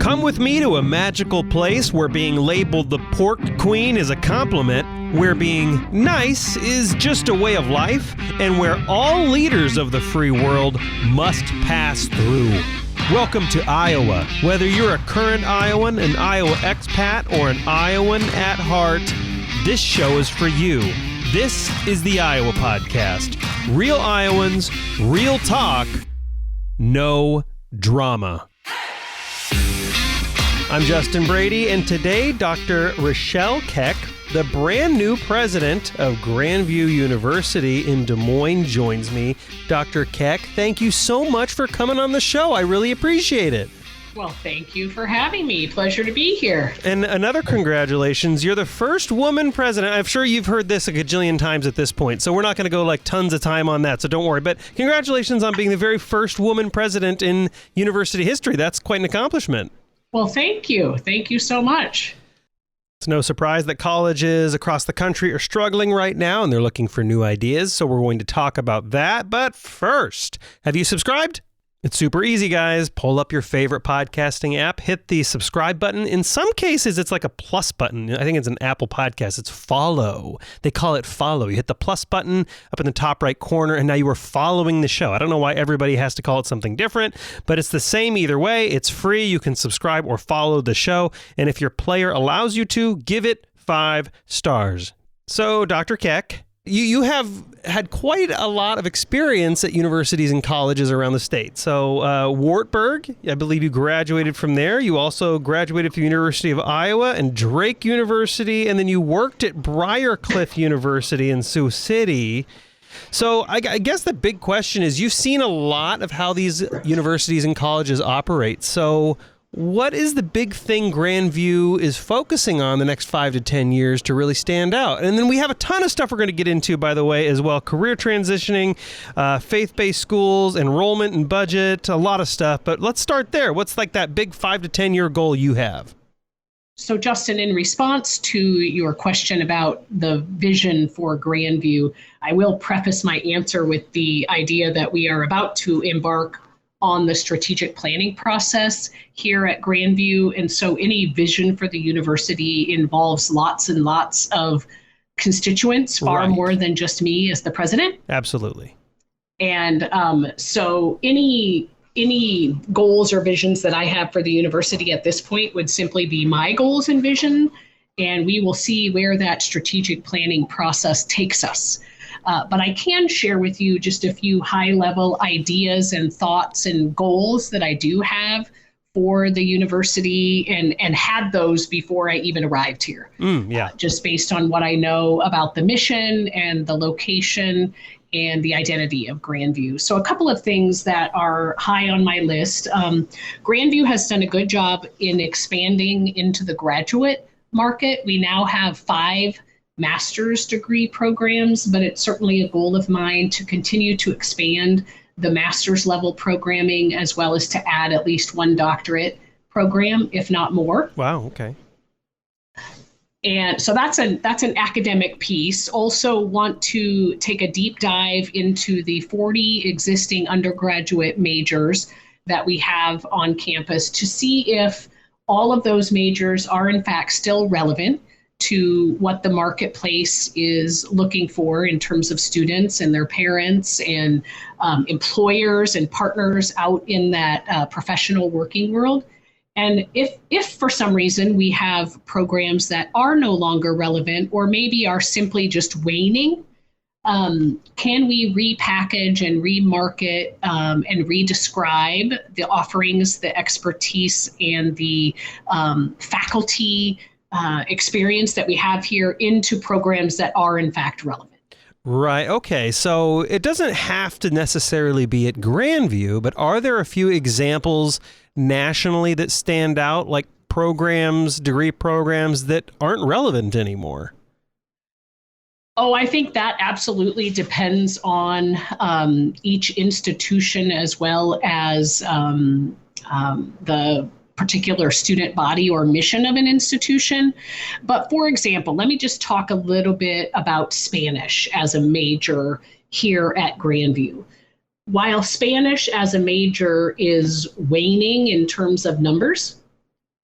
Come with me to a magical place where being labeled the Pork Queen is a compliment, where being nice is just a way of life, and where all leaders of the free world must pass through. Welcome to Iowa. Whether you're a current Iowan, an Iowa expat, or an Iowan at heart, this show is for you. This is the Iowa Podcast. Real Iowans, real talk, no drama. I'm Justin Brady, and today Dr. Rachelle Keck, the brand new president of Grandview University in Des Moines, joins me. Dr. Keck, thank you so much for coming on the show. I really appreciate it. Well, thank you for having me. Pleasure to be here. And another congratulations. You're the first woman president. I'm sure you've heard this a gajillion times at this point, so we're not going to go like tons of time on that, so don't worry. But congratulations on being the very first woman president in university history. That's quite an accomplishment. Well, thank you. Thank you so much. It's no surprise that colleges across the country are struggling right now and they're looking for new ideas, so we're going to talk about that. But first, have you subscribed? It's super easy, guys. Pull up your favorite podcasting app, hit the subscribe button. In some cases, it's like a plus button. I think it's an Apple Podcast. It's follow. They call it follow. You hit the plus button up in the top right corner, and now you are following the show. I don't know why everybody has to call it something different, but it's the same either way. It's free. You can subscribe or follow the show, and if your player allows you to, give it 5 stars. So, Dr. Keck, you have had quite a lot of experience at universities and colleges around the state. So Wartburg, I believe you graduated from there. You also graduated from the University of Iowa and Drake University, and then you worked at Briarcliff University in Sioux City. So I guess the big question is, you've seen a lot of how these universities and colleges operate. So what is the big thing Grandview is focusing on the next 5 to 10 years to really stand out? And then we have a ton of stuff we're going to get into, by the way, as well. Career transitioning, faith-based schools, enrollment and budget, a lot of stuff. But let's start there. What's like that big 5 to 10 year goal you have? So, Justin, in response to your question about the vision for Grandview, I will preface my answer with the idea that we are about to embark on the strategic planning process here at Grandview. And so any vision for the university involves lots and lots of constituents, far more than just me as the president. Absolutely. And so any goals or visions that I have for the university at this point would simply be my goals and vision, and we will see where that strategic planning process takes us. But I can share with you just a few high-level ideas and thoughts and goals that I do have for the university, and had those before I even arrived here. Just based on what I know about the mission and the location and the identity of Grandview. So a couple of things that are high on my list. Grandview has done a good job in expanding into the graduate market. We now have 5 master's degree programs, but it's certainly a goal of mine to continue to expand the master's level programming, as well as to add at least 1 doctorate program, if not more. Wow, okay. And so that's an academic piece. Also want to take a deep dive into the 40 existing undergraduate majors that we have on campus to see if all of those majors are in fact still relevant to what the marketplace is looking for in terms of students and their parents and employers and partners out in that professional working world. And if for some reason we have programs that are no longer relevant or maybe are simply just waning, can we repackage and remarket and redescribe the offerings, the expertise, and the faculty experience that we have here into programs that are in fact relevant? Right. Okay. So it doesn't have to necessarily be at Grandview, but are there a few examples nationally that stand out, like programs, degree programs that aren't relevant anymore? Oh, I think that absolutely depends on each institution, as well as the particular student body or mission of an institution. But for example, let me just talk a little bit about Spanish as a major here at Grandview. While Spanish as a major is waning in terms of numbers,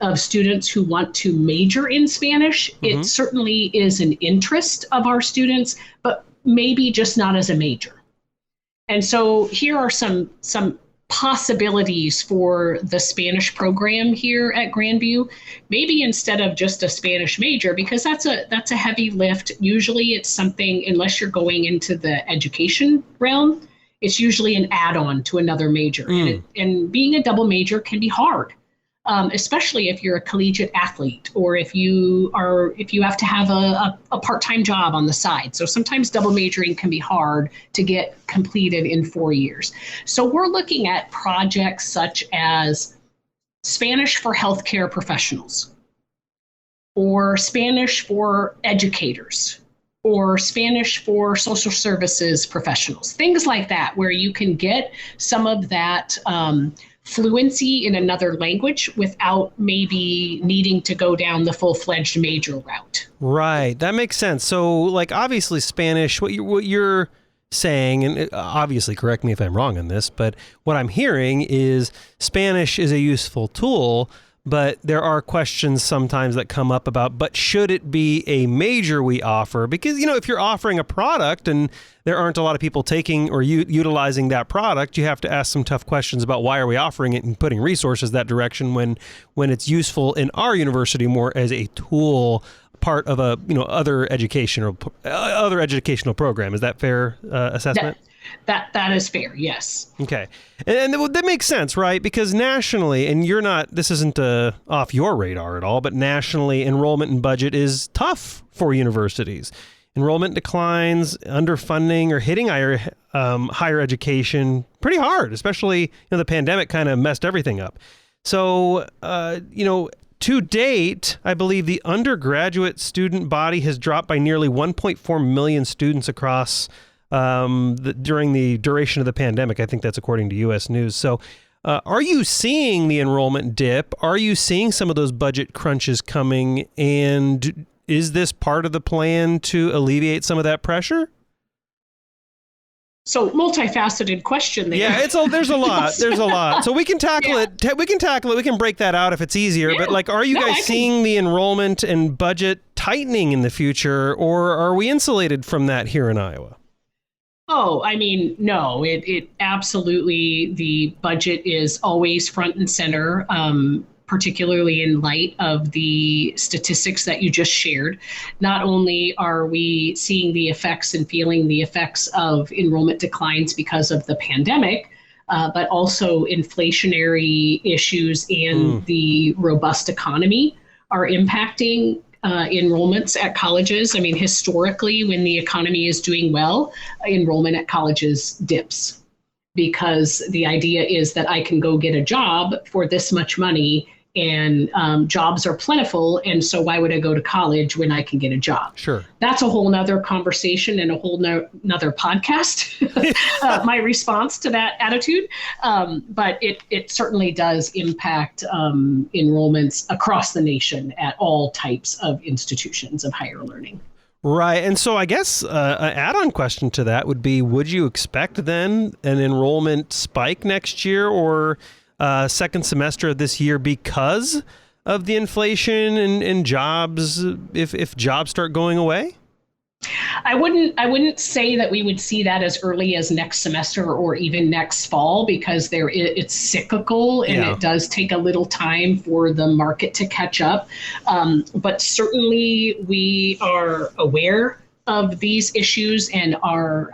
of students who want to major in Spanish. It certainly is an interest of our students, but maybe just not as a major. And so here are some possibilities for the Spanish program here at Grandview. Maybe instead of just a Spanish major, because that's a heavy lift. Usually it's something, unless you're going into the education realm, it's usually an add-on to another major. And being a double major can be hard, especially if you're a collegiate athlete or if you have to have a part-time job on the side. So sometimes double majoring can be hard to get completed in 4 years. So we're looking at projects such as Spanish for healthcare professionals, or Spanish for educators, or Spanish for social services professionals, things like that, where you can get some of that fluency in another language without maybe needing to go down the full-fledged major route. Right. That makes sense. So, like, obviously Spanish, what you're saying, and obviously correct me if I'm wrong on this, but what I'm hearing is Spanish is a useful tool, but there are questions sometimes that come up about, but should it be a major we offer? Because, if you're offering a product and there aren't a lot of people taking or utilizing that product, you have to ask some tough questions about why are we offering it and putting resources that direction when it's useful in our university more as a tool, part of a other educational program. Is that fair assessment? That is fair, yes. Okay. And that makes sense, right? Because nationally, and this isn't off your radar at all, but nationally, enrollment and budget is tough for universities. Enrollment declines, underfunding, or hitting higher education pretty hard, especially the pandemic kind of messed everything up. So, to date, I believe the undergraduate student body has dropped by nearly 1.4 million students across during the duration of the pandemic. I think that's according to U.S. News. So are you seeing the enrollment dip? Are you seeing some of those budget crunches coming? And is this part of the plan to alleviate some of that pressure? So multifaceted question there. Yeah, there's a lot. There's a lot. So we can tackle it. We can tackle it. We can break that out if it's easier. Yeah. But are you guys seeing the enrollment and budget tightening in the future, or are we insulated from that here in Iowa? Oh, I mean, no, it absolutely, the budget is always front and center, particularly in light of the statistics that you just shared. Not only are we seeing the effects and feeling the effects of enrollment declines because of the pandemic, but also inflationary issues and the robust economy are impacting enrollments at colleges. I mean, historically, when the economy is doing well, enrollment at colleges dips, because the idea is that I can go get a job for this much money, and jobs are plentiful. And so why would I go to college when I can get a job? Sure. That's a whole nother conversation and a whole nother podcast, my response to that attitude. But it certainly does impact enrollments across the nation at all types of institutions of higher learning. Right. And so I guess an add-on question to that would be, would you expect then an enrollment spike next year or second semester of this year because of the inflation and jobs, if jobs start going away? I wouldn't say that we would see that as early as next semester or even next fall, because it's cyclical and it does take a little time for the market to catch up. But certainly we are aware of these issues and are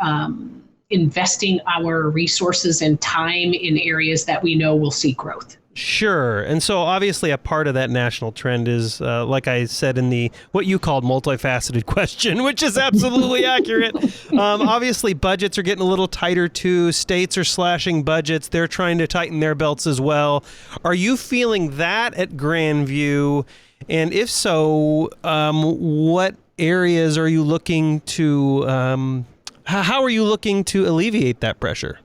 investing our resources and time in areas that we know will see growth. Sure. And so obviously a part of that national trend is, like I said in what you called multifaceted question, which is absolutely accurate. Obviously budgets are getting a little tighter too. States are slashing budgets. They're trying to tighten their belts as well. Are you feeling that at Grandview? And if so, what areas are you looking to, how are you looking to alleviate that pressure?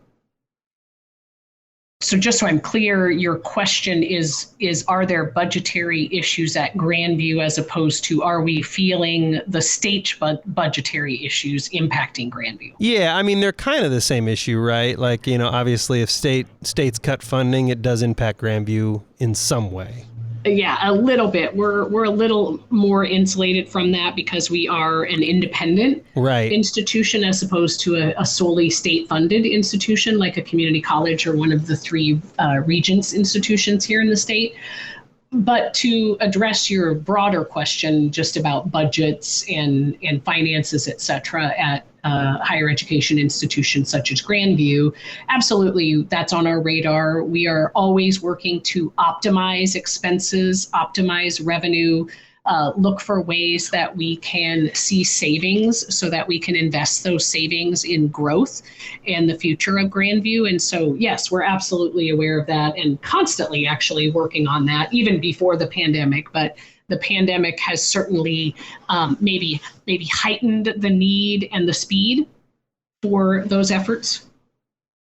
So just so I'm clear, your question is are there budgetary issues at Grandview as opposed to are we feeling the state budgetary issues impacting Grandview? Yeah, I mean, they're kind of the same issue, right? Obviously if states cut funding, it does impact Grandview in some way. Yeah, a little bit. We're a little more insulated from that because we are an independent Right. institution as opposed to a solely state-funded institution like a community college or one of the three Regents institutions here in the state. But to address your broader question just about budgets and finances, et cetera, at higher education institutions such as Grandview, absolutely, that's on our radar. We are always working to optimize expenses, optimize revenue, look for ways that we can see savings so that we can invest those savings in growth and the future of Grandview. And so, yes, we're absolutely aware of that and constantly actually working on that, even before the pandemic. But the pandemic has certainly maybe heightened the need and the speed for those efforts.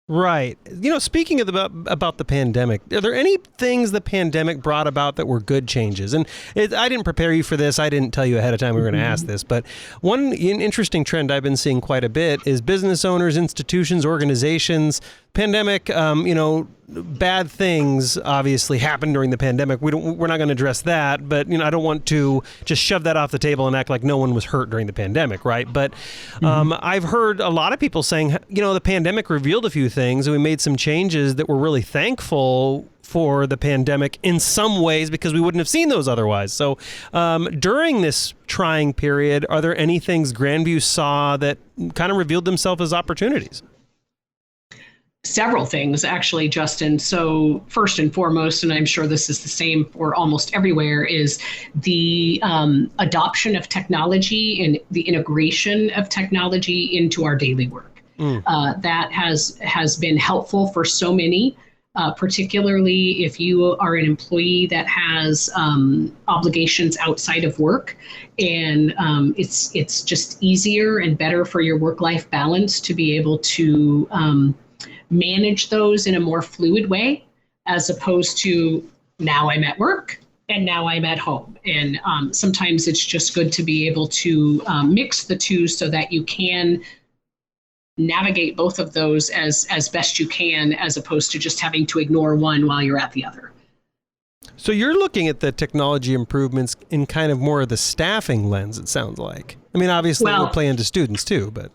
Right. Speaking of about the pandemic, are there any things the pandemic brought about that were good changes? And I didn't prepare you for this. I didn't tell you ahead of time we were going to ask this. But one interesting trend I've been seeing quite a bit is business owners, institutions, organizations. Pandemic, bad things obviously happened during the pandemic. We're not going to address that, but I don't want to just shove that off the table and act like no one was hurt during the pandemic, right? But I've heard a lot of people saying, the pandemic revealed a few things, and we made some changes that we're really thankful for the pandemic in some ways because we wouldn't have seen those otherwise. So during this trying period, are there any things Grandview saw that kind of revealed themselves as opportunities? Several things, actually, Justin. So first and foremost, and I'm sure this is the same for almost everywhere, is the adoption of technology and the integration of technology into our daily work. That has been helpful for so many, particularly if you are an employee that has obligations outside of work. And it's just easier and better for your work-life balance to be able to manage those in a more fluid way, as opposed to now I'm at work and now I'm at home. And sometimes it's just good to be able to mix the two so that you can navigate both of those as best you can, as opposed to just having to ignore one while you're at the other. So you're looking at the technology improvements in kind of more of the staffing lens, it sounds like. I mean, obviously we'll play into students too, but...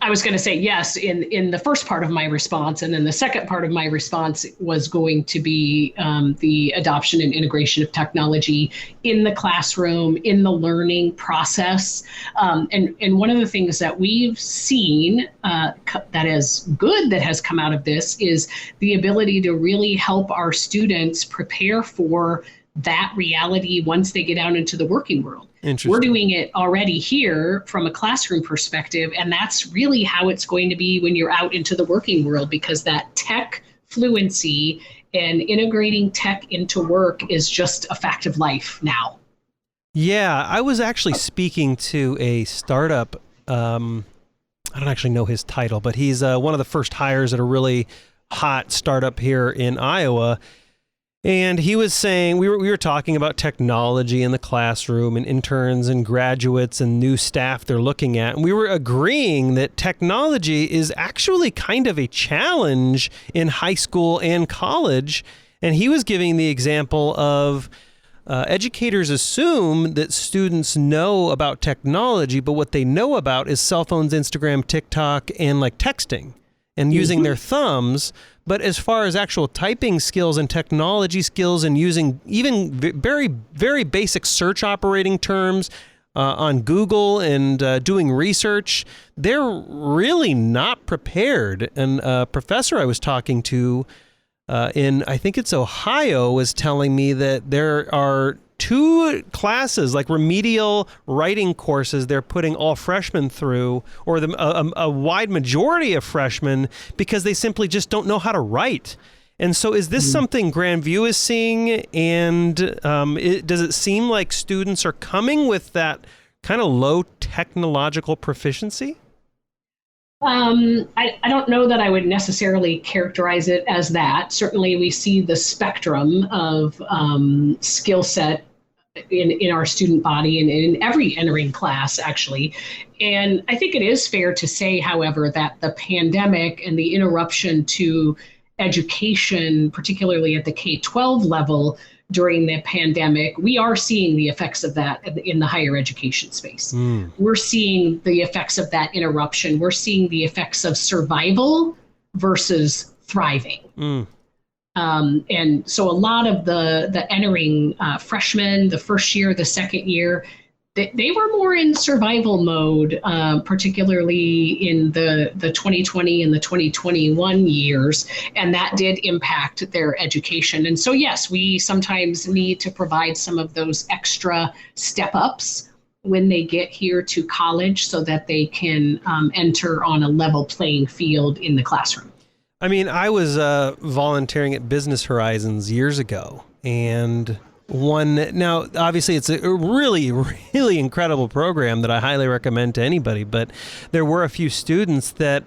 I was going to say yes in the first part of my response, and then the second part of my response was going to be the adoption and integration of technology in the classroom, in the learning process. And one of the things that we've seen that is good that has come out of this is the ability to really help our students prepare for that reality once they get out into the working world. We're doing it already here from a classroom perspective, and that's really how it's going to be when you're out into the working world, because that tech fluency and integrating tech into work is just a fact of life now. Yeah, I was actually speaking to a startup. I don't actually know his title, but he's one of the first hires at a really hot startup here in Iowa. And he was saying, we were talking about technology in the classroom and interns and graduates and new staff they're looking at. And we were agreeing that technology is actually kind of a challenge in high school and college. And he was giving the example of educators assume that students know about technology, but what they know about is cell phones, Instagram, TikTok, and like texting and using their thumbs. But as far as actual typing skills and technology skills and using even very, very basic search operating terms on Google and doing research, they're really not prepared. And a professor I was talking to in, I think it's Ohio, was telling me that there are 2 classes, like remedial writing courses, they're putting all freshmen through, or a wide majority of freshmen, because they simply just don't know how to write. And so is this something Grandview is seeing? And does it seem like students are coming with that kind of low technological proficiency? I don't know that I would necessarily characterize it as that. Certainly we see the spectrum of skill set in our student body and in every entering class, actually. And I think it is fair to say, however, that the pandemic and the interruption to education, particularly at the K-12 level during the pandemic, we are seeing the effects of that in the higher education space. We're seeing the effects of that interruption. We're seeing the effects of survival versus thriving. And so a lot of the entering freshmen, the first year, the second year, they were more in survival mode, particularly in the 2020 and the 2021 years, and that did impact their education. And so, yes, we sometimes need to provide some of those extra step-ups when they get here to college so that they can enter on a level playing field in the classroom. I mean, I was volunteering at Business Horizons years ago, and now obviously it's a really, really incredible program that I highly recommend to anybody, but there were a few students that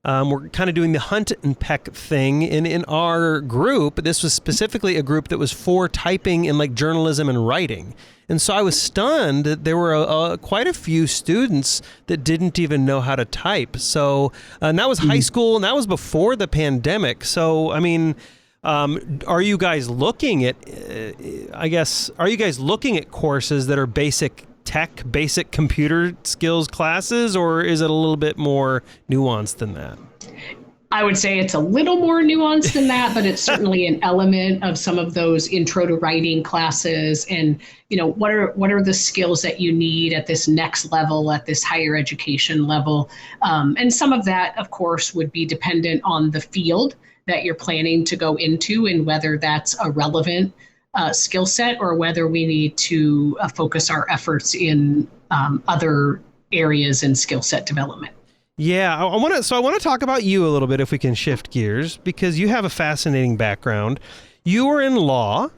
were kind of doing the hunt and peck thing in our group. This was specifically a group that was for typing in like journalism and writing. And so I was stunned that there were quite a few students that didn't even know how to type. So, and that was high school, and that was before the pandemic. So, I mean, are you guys looking at, are you guys looking at courses that are basic tech, basic computer skills classes, or is it a little bit more nuanced than that? I would say it's a little more nuanced than that, but it's certainly an element of some of those intro to writing classes. And, you know, what are the skills that you need at this next level, at this higher education level? And some of that, of course, would be dependent on the field that you're planning to go into and whether that's a relevant skill set or whether we need to focus our efforts in other areas in skill set development. Yeah, I want to talk about you a little bit if we can shift gears, because you have a fascinating background. You were in law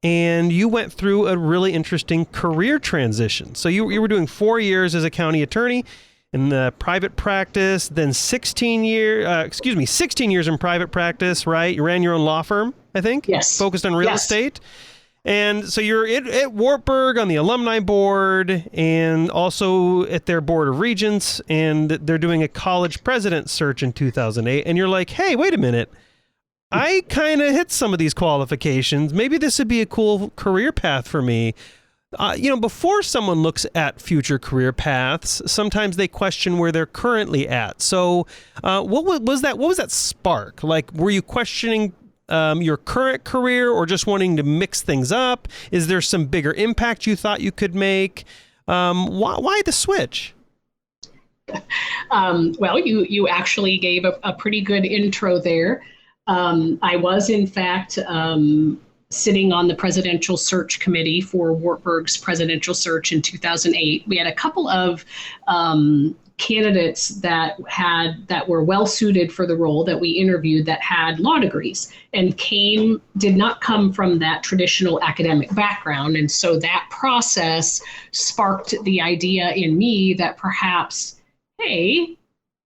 and you went through a really interesting career transition. So you were doing 4 years as a county attorney in the private practice, then 16 years in private practice, right? You ran your own law firm, I think? Yes. Focused on real estate. And so you're at Wartburg on the alumni board and also at their board of regents, and they're doing a college president search in 2008. And you're like, hey, wait a minute. I kind of hit some of these qualifications. Maybe this would be a cool career path for me. Before someone looks at future career paths, sometimes they question where they're currently at. So what was that spark? Like, were you questioning your current career or just wanting to mix things up? Is there some bigger impact you thought you could make? Why the switch? Well, you actually gave a pretty good intro there. I was, in fact, sitting on the presidential search committee for Wartburg's presidential search in 2008. We had a couple of candidates that were well suited for the role that we interviewed that had law degrees and did not come from that traditional academic background. And so that process sparked the idea in me that perhaps, hey,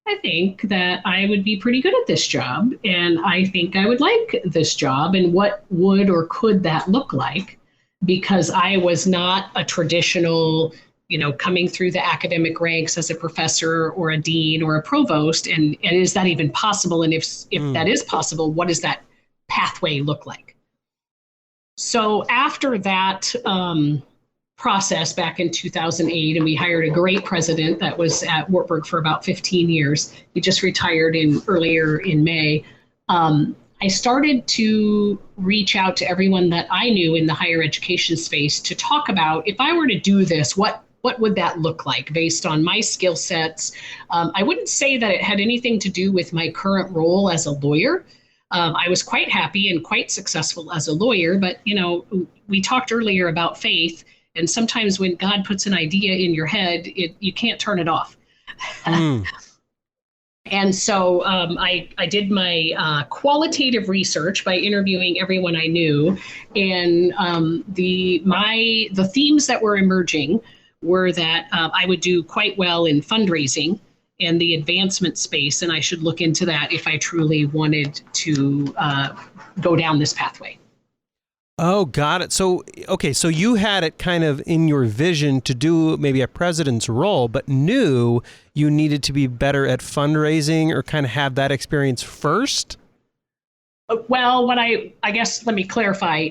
I think that I would be pretty good at this job, and I think I would like this job, and what would or could that look like? Because I was not a traditional, coming through the academic ranks as a professor or a dean or a provost, and is that even possible? And if that is possible, what does that pathway look like? So after that process back in 2008, and we hired a great president that was at Wartburg for about 15 years. He just retired earlier in May. I started to reach out to everyone that I knew in the higher education space to talk about, if I were to do this, what would that look like based on my skill sets? I wouldn't say that it had anything to do with my current role as a lawyer. I was quite happy and quite successful as a lawyer, but we talked earlier about faith. And sometimes when God puts an idea in your head, you can't turn it off. And so I did my qualitative research by interviewing everyone I knew. And the themes that were emerging were that I would do quite well in fundraising and the advancement space. And I should look into that if I truly wanted to go down this pathway. Oh, got it. So you had it kind of in your vision to do maybe a president's role, but knew you needed to be better at fundraising or kind of have that experience first? Well, I guess let me clarify.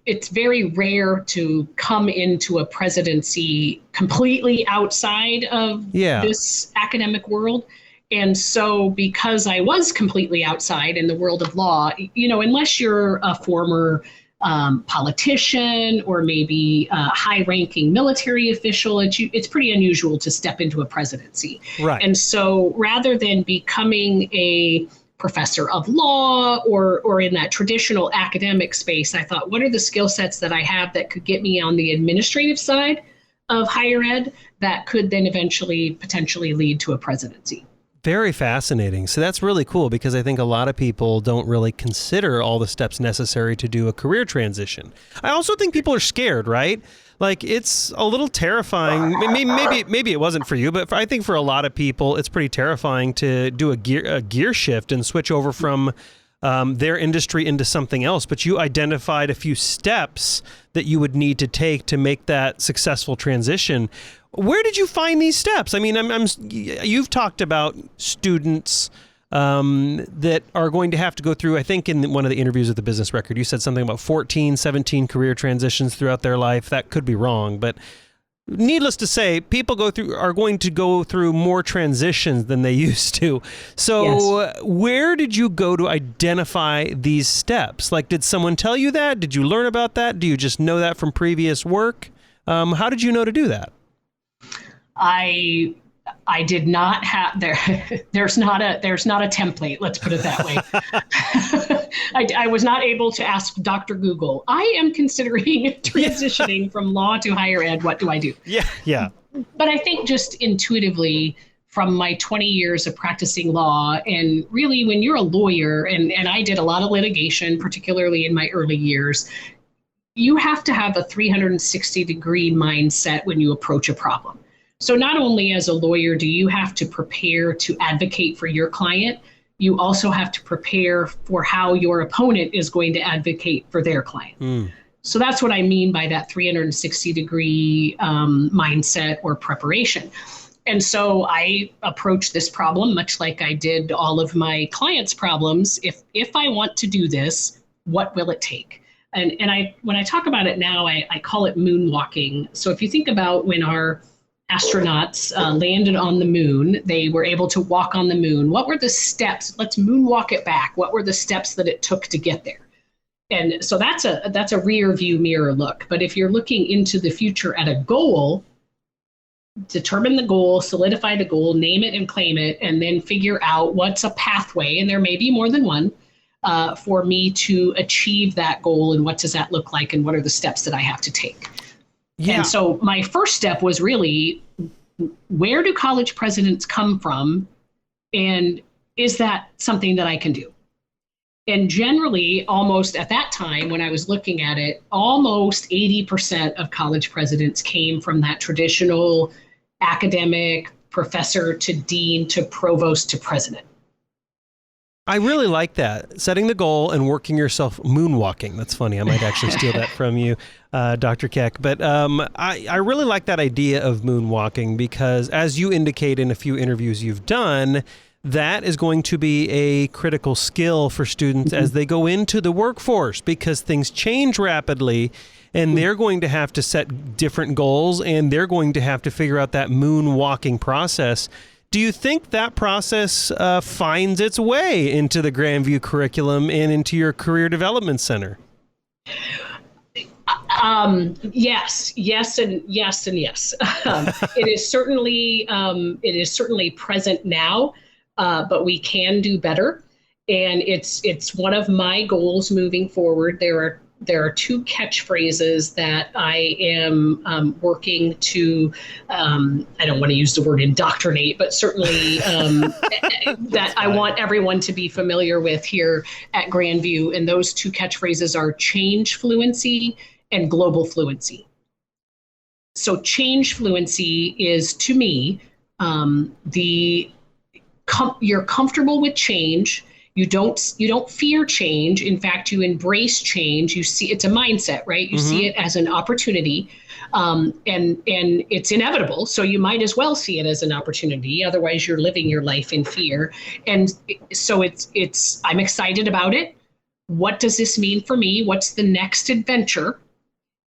It's very rare to come into a presidency completely outside of Yeah. this academic world. And so, because I was completely outside in the world of law, unless you're a former politician or maybe a high-ranking military official, it's pretty unusual to step into a presidency. Right. And so, rather than becoming a professor of law or in that traditional academic space, I thought, what are the skill sets that I have that could get me on the administrative side of higher ed that could then eventually potentially lead to a presidency? Very fascinating. So that's really cool because I think a lot of people don't really consider all the steps necessary to do a career transition. I also think people are scared, right? Like it's a little terrifying. Maybe it wasn't for you, but I think for a lot of people, it's pretty terrifying to do a gear shift and switch over from their industry into something else. But you identified a few steps that you would need to take to make that successful transition. Where did you find these steps? I mean, you've talked about students that are going to have to go through, I think in one of the interviews with the Business Record, you said something about 14, 17 career transitions throughout their life. That could be wrong, but needless to say, people are going to go through more transitions than they used to. So yes. Where did you go to identify these steps? Like, did someone tell you that? Did you learn about that? Do you just know that from previous work? How did you know to do that? I did not have there's not a template, let's put it that way. I was not able to ask Dr. Google, I am considering transitioning from law to higher ed. What do I do? Yeah. But I think just intuitively from my 20 years of practicing law, and really when you're a lawyer, and I did a lot of litigation, particularly in my early years, you have to have a 360-degree mindset when you approach a problem. So not only as a lawyer do you have to prepare to advocate for your client, you also have to prepare for how your opponent is going to advocate for their client. Mm. So that's what I mean by that 360-degree mindset or preparation. And so I approach this problem much like I did all of my clients' problems. If I want to do this, what will it take? And when I talk about it now, I call it moonwalking. So if you think about when our astronauts landed on the moon, they were able to walk on the moon. What were the steps? Let's moonwalk it back. What were the steps that it took to get there? And so that's a rear view mirror look. But if you're looking into the future at a goal, determine the goal, solidify the goal, name it and claim it, and then figure out what's a pathway, and there may be more than one, for me to achieve that goal, and what does that look like, and what are the steps that I have to take. Yeah. And so my first step was really, where do college presidents come from? And is that something that I can do? And generally, almost at that time, when I was looking at it, almost 80% of college presidents came from that traditional academic professor to dean to provost to president. I really like that. Setting the goal and working yourself moonwalking. That's funny. I might actually steal that from you, Dr. Keck. But I really like that idea of moonwalking because, as you indicate in a few interviews you've done, that is going to be a critical skill for students as they go into the workforce because things change rapidly and they're going to have to set different goals and they're going to have to figure out that moonwalking process. Do you think that process finds its way into the Grandview curriculum and into your career development center? Yes, and yes. It is certainly present now, but we can do better. And it's one of my goals moving forward. There are two catchphrases that I am working to, I don't want to use the word indoctrinate, but certainly that I want everyone to be familiar with here at Grandview. And those two catchphrases are change fluency and global fluency. So change fluency is, to me, you're comfortable with change. You don't fear change. In fact, you embrace change. You see, it's a mindset, right? You see it as an opportunity, and it's inevitable. So you might as well see it as an opportunity. Otherwise, you're living your life in fear. And so I'm excited about it. What does this mean for me? What's the next adventure?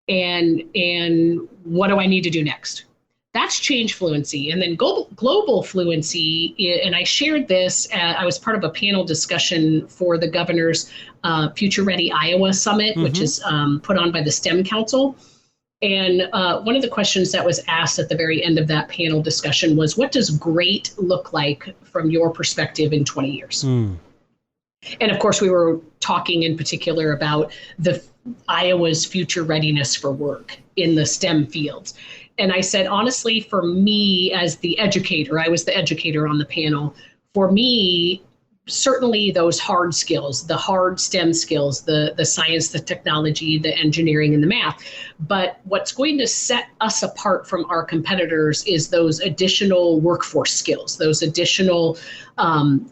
And what do I need to do next? That's change fluency. And then global fluency, and I shared this, I was part of a panel discussion for the governor's Future Ready Iowa Summit, which is put on by the STEM Council. And one of the questions that was asked at the very end of that panel discussion was, what does great look like from your perspective in 20 years? And of course, we were talking in particular about Iowa's future readiness for work in the STEM fields. And I said, honestly, for me as the educator, I was the educator on the panel. For me, certainly those hard skills, the hard STEM skills, the science, the technology, the engineering, and the math. But what's going to set us apart from our competitors is those additional workforce skills, those additional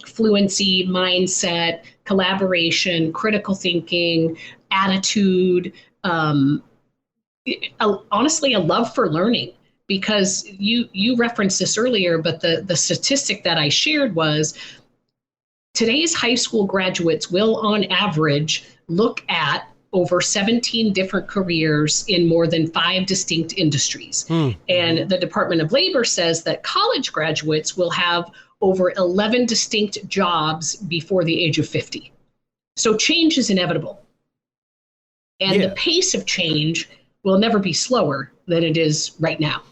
fluency, mindset, collaboration, critical thinking, attitude, honestly, a love for learning. Because you referenced this earlier, but the statistic that I shared was today's high school graduates will, on average, look at over 17 different careers in more than 5 distinct industries. And the Department of Labor says that college graduates will have over 11 distinct jobs before the age of 50. So change is inevitable. And the pace of change will never be slower than it is right now.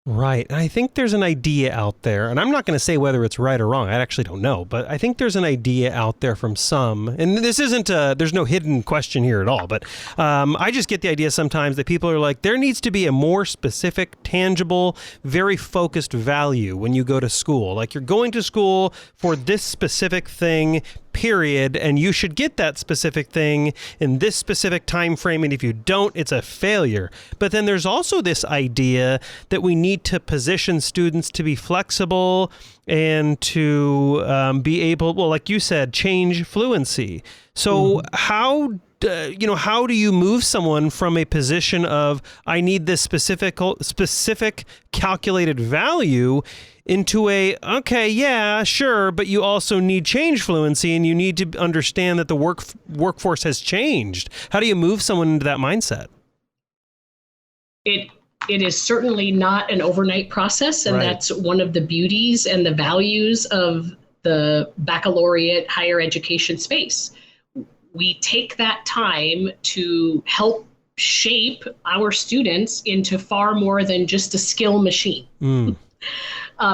Right. And I think there's an idea out there, and I'm not going to say whether it's right or wrong. I actually don't know, but I think there's an idea out there from some, and this isn't there's no hidden question here at all, but I just get the idea sometimes that people are like, there needs to be a more specific, tangible, very focused value when you go to school. Like you're going to school for this specific thing, period, and you should get that specific thing in this specific time frame, and if you don't, it's a failure. But then there's also this idea that we need to position students to be flexible and to be able, well, like you said, change fluency. So how do you move someone from a position of I need this specific calculated value into a, okay, yeah, sure, but you also need change fluency and you need to understand that the workforce has changed. How do you move someone into that mindset? It is certainly not an overnight process, and that's one of the beauties and the values of the baccalaureate higher education space. We take that time to help shape our students into far more than just a skill machine.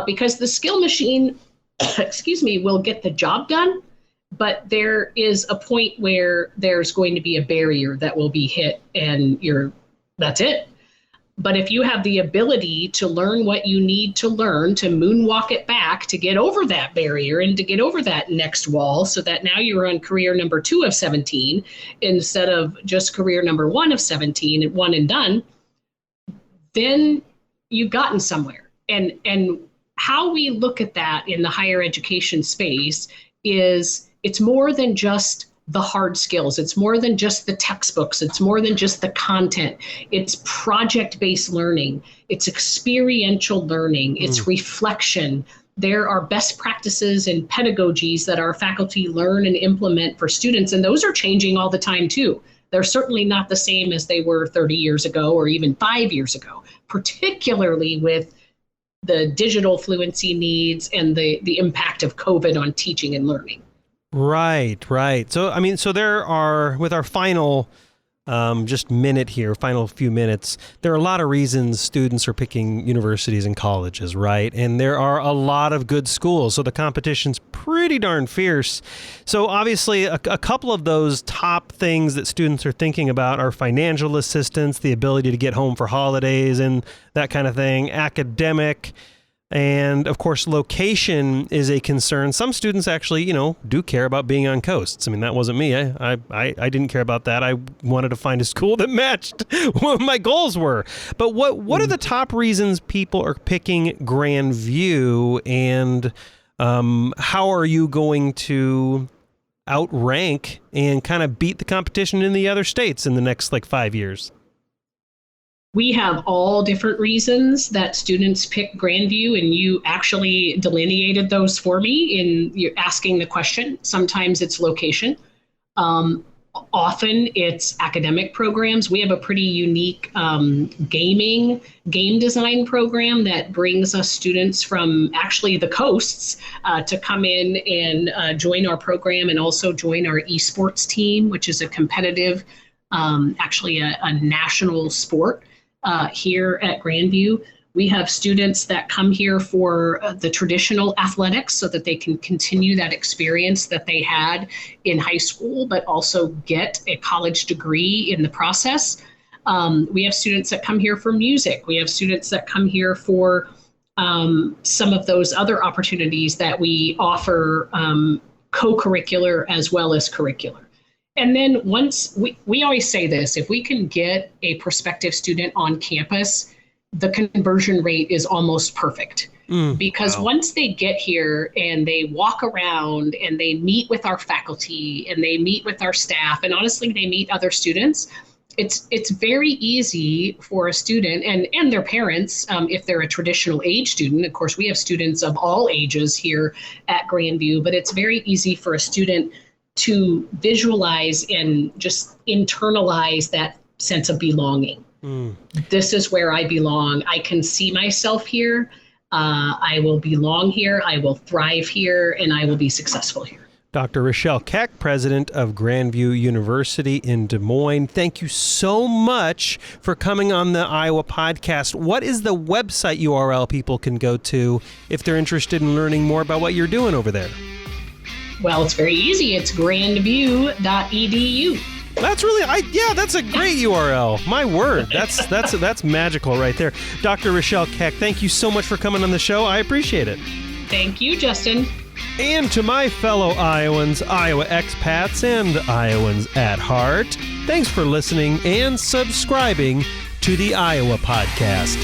Because the skill machine, will get the job done, but there is a point where there's going to be a barrier that will be hit and that's it. But if you have the ability to learn what you need to learn, to moonwalk it back, to get over that barrier and to get over that next wall so that now you're on career number 2 of 17 instead of just career number 1 of 17 and one and done, then you've gotten somewhere. And how we look at that in the higher education space is it's more than just the hard skills. It's more than just the textbooks. It's more than just the content. It's project-based learning. It's experiential learning. It's reflection. There are best practices and pedagogies that our faculty learn and implement for students, and those are changing all the time too. They're certainly not the same as they were 30 years ago or even 5 years ago, particularly with the digital fluency needs and the impact of COVID on teaching and learning. Right. So there are, with our final final few minutes, there are a lot of reasons students are picking universities and colleges, right? And there are a lot of good schools, so the competition's pretty darn fierce. So obviously a couple of those top things that students are thinking about are financial assistance, the ability to get home for holidays and that kind of thing, academic, and of course, location is a concern. Some students actually, do care about being on coasts. I mean, that wasn't me. I didn't care about that. I wanted to find a school that matched what my goals were. But what are the top reasons people are picking Grandview, and how are you going to outrank and kind of beat the competition in the other states in the next 5 years? We have all different reasons that students pick Grandview, and you actually delineated those for me in you asking the question. Sometimes it's location. Often it's academic programs. We have a pretty unique game design program that brings us students from actually the coasts to come in and join our program, and also join our esports team, which is a competitive, actually a national sport here at Grandview. We have students that come here for the traditional athletics so that they can continue that experience that they had in high school, but also get a college degree in the process. We have students that come here for music. We have students that come here for some of those other opportunities that we offer, co-curricular as well as curricular. And then once we always say this, if we can get a prospective student on campus, the conversion rate is almost perfect. Because once they get here and they walk around and they meet with our faculty and they meet with our staff, and honestly, they meet other students, it's very easy for a student and their parents, if they're a traditional age student. Of course, we have students of all ages here at Grandview, but it's very easy for a student to visualize and just internalize that sense of belonging. This is where I belong. I can see myself here. I will belong here. I will thrive here, and I will be successful here. Dr. Rachelle Keck, president of Grandview University in Des Moines, thank you so much for coming on the Iowa podcast. What is the website URL people can go to if they're interested in learning more about what you're doing over there? Well, it's very easy. It's grandview.edu. That's that's a great URL. My word, that's magical right there. Dr. Rachelle Keck, thank you so much for coming on the show. I appreciate it. Thank you, Justin. And to my fellow Iowans, Iowa expats, and Iowans at heart, thanks for listening and subscribing to the Iowa Podcast.